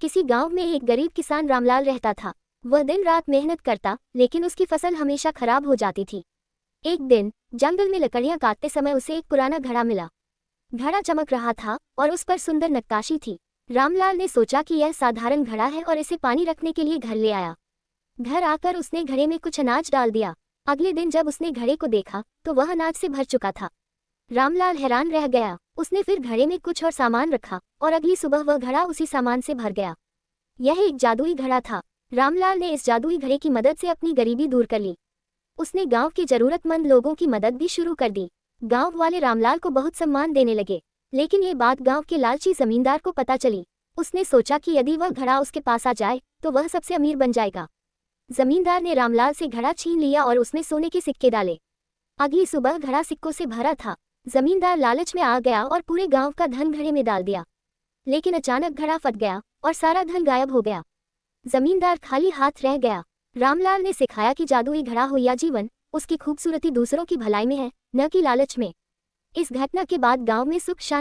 किसी गांव में एक गरीब किसान रामलाल रहता था। वह दिन रात मेहनत करता, लेकिन उसकी फसल हमेशा खराब हो जाती थी। एक दिन जंगल में लकड़ियां काटते समय उसे एक पुराना घड़ा मिला। घड़ा चमक रहा था और उस पर सुंदर नक्काशी थी। रामलाल ने सोचा कि यह साधारण घड़ा है और इसे पानी रखने के लिए घर ले आया। घर आकर उसने घड़े में कुछ अनाज डाल दिया। अगले दिन जब उसने घड़े को देखा तो वह अनाज से भर चुका था। रामलाल हैरान रह गया। उसने फिर घड़े में कुछ और सामान रखा और अगली सुबह वह घड़ा उसी सामान से भर गया। यह एक जादुई घड़ा था। रामलाल ने इस जादुई घड़े की मदद से अपनी गरीबी दूर कर ली। उसने गांव के जरूरतमंद लोगों की मदद भी शुरू कर दी। गांव वाले रामलाल को बहुत सम्मान देने लगे। लेकिन ये बात गांव के लालची जमींदार को पता चली। उसने सोचा कि यदि वह घड़ा उसके पास आ जाए तो वह सबसे अमीर बन जाएगा। जमींदार ने रामलाल से घड़ा छीन लिया और उसमें सोने के सिक्के डाले। अगली सुबह घड़ा सिक्कों से भरा था। जमींदार लालच में आ गया और पूरे गांव का धन घड़े में डाल दिया। लेकिन अचानक घड़ा फट गया और सारा धन गायब हो गया। जमींदार खाली हाथ रह गया। रामलाल ने सिखाया कि जादुई घड़ा हो या जीवन, उसकी खूबसूरती दूसरों की भलाई में है, न कि लालच में। इस घटना के बाद गांव में सुख शांति